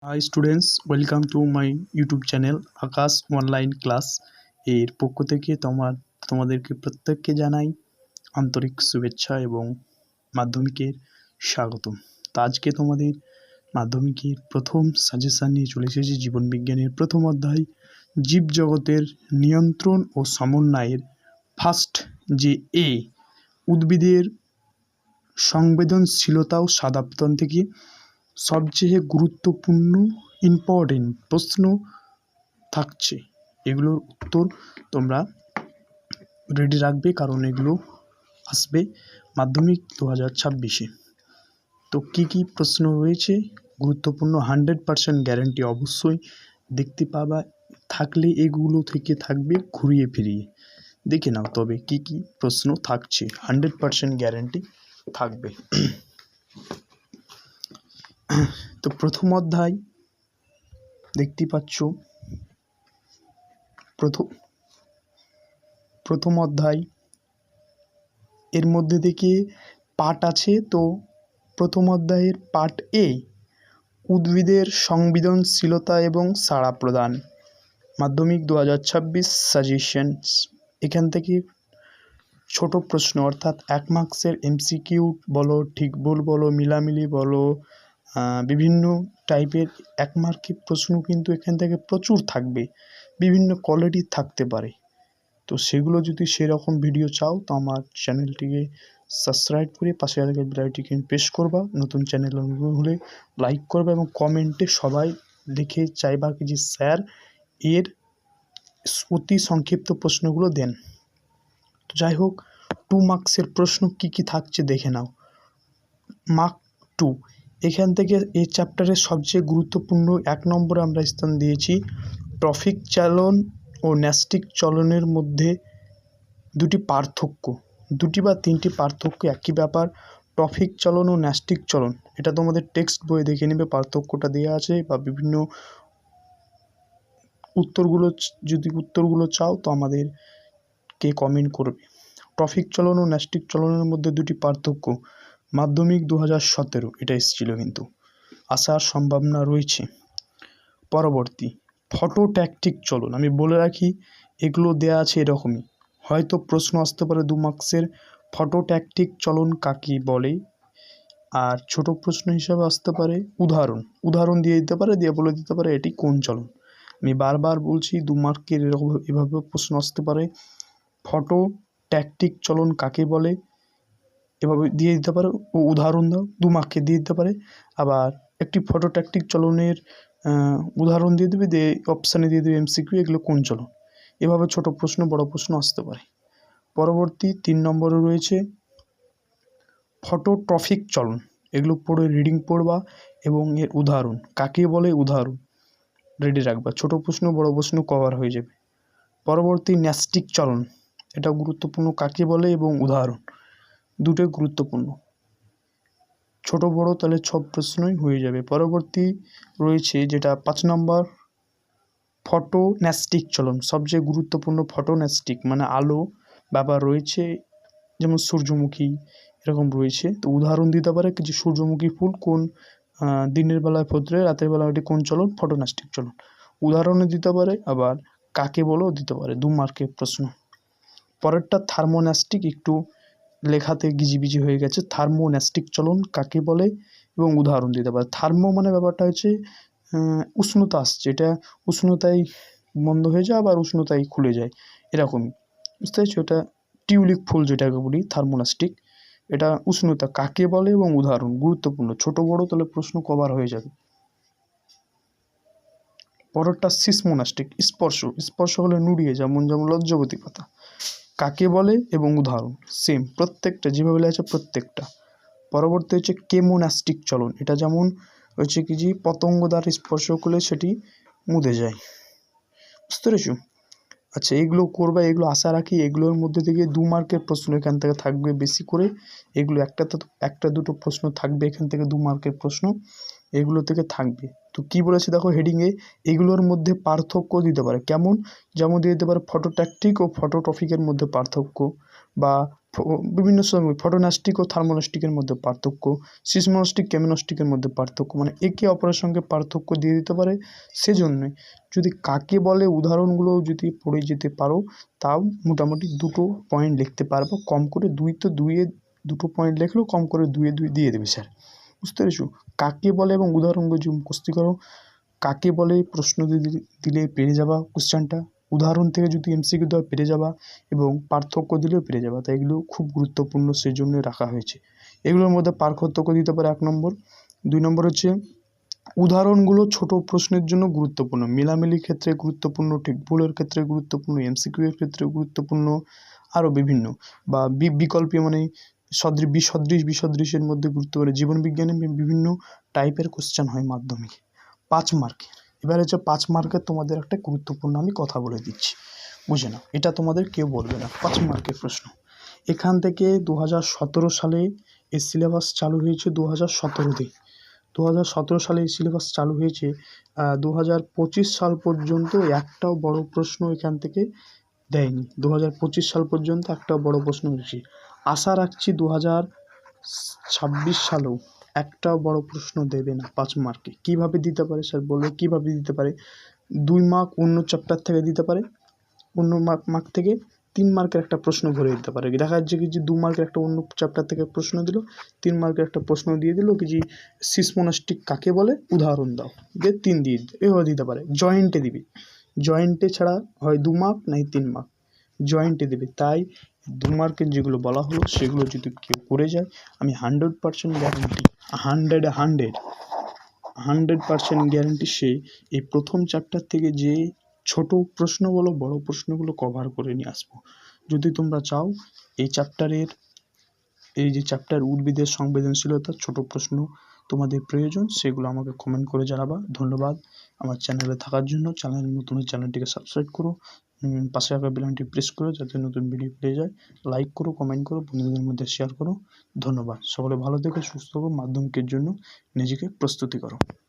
High students, welcome to my YouTube channel Akash online class. এর পক্ষ থেকে তোমাদেরকে প্রত্যেককে জানাই আন্তরিক শুভেচ্ছা এবং মাধ্যমিকের স্বাগতম। তো আজকে তোমাদের মাধ্যমিকের প্রথম সাজেশান নিয়ে চলে এসেছি জীবনবিজ্ঞানের প্রথম অধ্যায় জীবজগতের নিয়ন্ত্রণ ও সমন্বয়ের ফার্স্ট যে উদ্ভিদের সংবেদনশীলতা ও সাদাপতন থেকে সবচেয়ে গুরুত্বপূর্ণ ইম্পর্টেন্ট প্রশ্ন থাকছে। এগুলোর উত্তর তোমরা রেডি রাখবে, কারণ এগুলো আসবে মাধ্যমিক 2026-এ। তো কী কী প্রশ্ন রয়েছে গুরুত্বপূর্ণ, 100% গ্যারান্টি অবশ্যই দেখতে পাবা। থাকলে এগুলো থেকে থাকবে ঘুরিয়ে ফিরিয়ে দেখে নাও, তবে কী কী প্রশ্ন থাকছে 100% গ্যারান্টি থাকবে। তো প্রথম অধ্যায় দেখতে পাচ্ছ, প্রথম অধ্যায় এর মধ্যে থেকে পার্ট আছে। তো প্রথম অধ্যায়ের পার্ট এ উদ্ভিদের সংবেদনশীলতা এবং সাড়া প্রদান, মাধ্যমিক 2026 সাজেশনস। এখান থেকে ছোট প্রশ্ন, অর্থাৎ 1 মার্কসের এমসিকিউ বলো, ঠিক ভুল বলো, মিলামিলি বলো, বিভিন্ন টাইপের 1 মার্কের প্রশ্ন কিন্তু এখান থেকে প্রচুর থাকবে, বিভিন্ন কোয়ালিটির থাকতে পারে। তো সেগুলো যদি সেরকম ভিডিও চাও তো আমার চ্যানেলটিকে সাবস্ক্রাইব করে পাশে থাকা বেল আইকনটি প্রেস করবা। নতুন চ্যানেল হলে লাইক করবা এবং কমেন্টে সবাই লিখে চাইবা কি যে স্যার এর অতি সংক্ষিপ্ত প্রশ্নগুলো দেন। তো যাই হোক, 2 মার্কসের প্রশ্ন কি কি থাকছে দেখে নাও। মার্ক 2, এখান থেকে এই চ্যাপ্টারের সবচেয়ে গুরুত্বপূর্ণ 1 নম্বরে আমরা স্থান দিয়েছি ট্রফিক চালন ও ন্যস্টিক চলনের মধ্যে দুটি বা তিনটি পার্থক্য একই ব্যাপার। ট্রফিক চলন ও ন্যস্টিক চলন, এটা তোমাদের টেক্সট বইয়ে দেখে নেবে, পার্থক্যটা দেওয়া আছে, বা বিভিন্ন উত্তরগুলো চাও তো আমাদেরকে কমেন্ট করবে। ট্রফিক চলন ও ন্যস্টিক চলনের মধ্যে দুটি পার্থক্য, মাধ্যমিক 2017 এটা এসেছিল, কিন্তু আসার সম্ভাবনা রয়েছে। পরবর্তী ফটোট্যাকটিক চলন, আমি বলে রাখি এগুলো দেয়া আছে এরকমই, হয়তো প্রশ্ন আসতে পারে 2 মার্কসের, ফটোট্যাকটিক চলন কাকে বলে। আর ছোট প্রশ্ন হিসাবে আসতে পারে উদাহরণ দিয়ে দিতে পারে, দিয়ে বলে দিতে পারে এটি কোন চলন। আমি বারবার বলছি 2 মার্কের এভাবে প্রশ্ন আসতে পারে, ফটোট্যাকটিক চলন কাকে বলে এভাবে দিয়ে দিতে পারে, ও উদাহরণ দাও, 2 মার্কে দিয়ে দিতে পারে। আবার একটি ফটোট্যাকটিক চলনের উদাহরণ দিয়ে দেবে, দিয়ে অপশানে দিয়ে দেবে এমসিকিউ এগুলো কোন চলন। এভাবে ছোট প্রশ্ন বড় প্রশ্ন আসতে পারে। পরবর্তী 3 নম্বরে রয়েছে ফটোট্রফিক চলন, এগুলো পড়ে রিডিং পড়বা এবং এর উদাহরণ কাকে বলে উদাহরণ রেডি রাখবা, ছোট প্রশ্ন বড় প্রশ্ন কভার হয়ে যাবে। পরবর্তী ন্যস্টিক চলন, এটা গুরুত্বপূর্ণ, কাকে বলে এবং উদাহরণ দুটোই গুরুত্বপূর্ণ, ছোট বড় তাহলে সব প্রশ্নই হয়ে যাবে। পরবর্তী রয়েছে যেটা 5 নম্বর ফটোন্যাস্টিক চলন, সবচেয়ে গুরুত্বপূর্ণ। ফটোন্যাস্টিক মানে আলো ব্যাপার রয়েছে, যেমন সূর্যমুখী এরকম রয়েছে, তো উদাহরণ দিতে পারে কিছু সূর্যমুখী ফুল কোন দিনের বেলায় ফোটে, রাতের বেলায় ওটি কোন চলন, ফটোন্যাস্টিক চলন উদাহরণে দিতে পারে, আবার কাকে বলেও দিতে পারে, 2 মার্কের প্রশ্ন। পরেরটা থার্মোন্যাস্টিক, একটু লেখাতে গিজিবিজি হয়ে গেছে, থার্মোন্যাস্টিক চলন কাকে বলে এবং উদাহরণ দিতে পারে। থার্মো মানে ব্যাপারটা হচ্ছে উষ্ণতা আসছে, এটা উষ্ণতায় বন্ধ হয়ে যায় আবার উষ্ণতায় খুলে যায় এরকমই, বুঝতে পারছো, এটা টিউলিপ ফুল যেটাকে বলি থার্মোন্যাস্টিক, এটা উষ্ণতা কাকে বলে এবং উদাহরণ গুরুত্বপূর্ণ, ছোট বড় তাহলে প্রশ্ন কভার হয়ে যাবে। পরেরটা সিসমোনাস্টিক, স্পর্শ হলে নুড়িয়ে, যেমন লজ্জাবতী পাতা, কাকে বলে এবং উদাহরণ সেম, প্রত্যেকটা যেভাবে লেখা আছে প্রত্যেকটা। পরবর্তী হচ্ছে কেমোন্যাস্টিক চলন, এটা যেমন হচ্ছে কি যে পতঙ্গ দ্বারা স্পর্শ করলে সেটি মুদে যায়, বুঝতে পেরেছো। আচ্ছা, এগুলো করবা, এগুলো আশা রাখি এগুলোর মধ্যে থেকে 2 মার্কের প্রশ্ন এখান থেকে থাকবে বেশি করে, এগুলো একটা দুটো প্রশ্ন থাকবে এখান থেকে 2 মার্কের প্রশ্ন এগুলো থেকে থাকবে। তো কি বলেছে দেখো হেডিংয়ে, এগুলোর মধ্যে পার্থক্য দিতে পারে, কেমন, যেমন দিয়ে দিতে পারে ফটোট্যাকটিক ও ফটোট্রফিকের মধ্যে পার্থক্য, বা বিভিন্ন সময় ফটোনাস্টিক ও থার্মোনাস্টিকের মধ্যে পার্থক্য, সিসমোনাস্টিক কেমিনোস্টিকের মধ্যে পার্থক্য, মানে একে অপরের সঙ্গে পার্থক্য দিয়ে দিতে পারে। সেজন্যই যদি কাকে বলে উদাহরণগুলো যদি পড়ে যেতে পারো, তাও মোটামুটি 2টো পয়েন্ট লিখতে পারবো। কম করে 2 তো 2-এ 2টো পয়েন্ট লিখলেও কম করে 2-এ 2 দিয়ে দেবে স্যার, বুঝতে পেরেছো? কাকে বলে এবং উদাহরণগুলো যদি মুখস্থ করো, কাকে বলে প্রশ্ন দিলে পেরে যাবা কোশ্চেনটা, উদাহরণ থেকে যদি এমসিকিউ দেওয়া পেরে যাবা, এবং পার্থক্য দিলেও পেরে যাবা। তাই এগুলো খুব গুরুত্বপূর্ণ, সেই জন্য রাখা হয়েছে। এগুলোর মধ্যে পার্থক্য দিতে পারে 1 নম্বর। 2 নম্বর হচ্ছে উদাহরণগুলো ছোট প্রশ্নের জন্য গুরুত্বপূর্ণ, মেলামেলির ক্ষেত্রে গুরুত্বপূর্ণ, ঠিক ভুলের ক্ষেত্রে গুরুত্বপূর্ণ, এমসিকিউ এর ক্ষেত্রে গুরুত্বপূর্ণ, আরও বিভিন্ন, বা বিকল্পীয় মানে বিসদৃশের মধ্যে গুরুত্বপূর্ণ। জীবন বিজ্ঞানে বিভিন্ন টাইপের কোশ্চেন হয় মাধ্যমিক 5 মার্কের। এবার হচ্ছে 5 মার্কের তোমাদের একটা গুরুত্বপূর্ণ আমি কথা বলে দিচ্ছি, বুঝে নাও, এটা তোমাদের কেউ বলবে না। 5 মার্কের প্রশ্ন এখান থেকে 2017 সালে এই সিলেবাস চালু হয়েছে। 2017-তে 2017 সালে এই সিলেবাস চালু হয়েছে। 2025 সাল পর্যন্ত একটাও বড় প্রশ্ন এখান থেকে দেয়নি। 2025 সাল পর্যন্ত একটাও বড় প্রশ্ন হয়েছে। আশা রাখছি 2026 সালেও একটাও বড় প্রশ্ন দেবে না 5 মার্কে। কীভাবে দিতে পারে স্যার বলবে? কীভাবে দিতে পারে? 2 মার্ক অন্য চ্যাপ্টার থেকে দিতে পারে, অন্য মার্ক থেকে 3 মার্কের একটা প্রশ্ন ভরে দিতে পারে। দেখা যাচ্ছে কি যে 2 মার্কের একটা অন্য চ্যাপ্টার থেকে প্রশ্ন দিল, 3 মার্কের একটা প্রশ্ন দিয়ে দিল কি যে সিসমোনাস্টিক কাকে বলে উদাহরণ দাও, দিয়ে 3 দিয়ে দিতে, এভাবে দিতে পারে। জয়েন্টে দিবে, জয়েন্টে ছাড়া হয় 2 মার্ক নাই 3 মার্ক, জয়েন্টে দেবে। তাই 2 মার্কের যেগুলো বলা হলো সেগুলো যদি কেউ করে যায়, আমি 100% গ্যারান্টি, 100% গ্যারান্টি সে এই প্রথম চ্যাপ্টার থেকে যে ছোট প্রশ্ন বলো বড় প্রশ্নগুলো কভার করে নিয়ে আসবো। যদি তোমরা চাও এই চ্যাপ্টারের, এই যে চ্যাপ্টার উদ্ভিদের সংবেদনশীলতা ছোট প্রশ্ন তোমাদের প্রয়োজন, সেগুলো আমাকে কমেন্ট করে জানাবা। ধন্যবাদ আমার চ্যানেলে থাকার জন্য। নতুন চ্যানেলটিকে সাবস্ক্রাইব করো, পাশে থাকা বেলআইকনটি প্রেস করো যাতে নতুন ভিডিও পেয়ে যায়। লাইক করো, কমেন্ট করো, বন্ধুদের মধ্যে শেয়ার করো। ধন্যবাদ। সকলে ভালো থেকো, সুস্থ থাকো, মাধ্যমিকের জন্য নিজেকে প্রস্তুতি করো।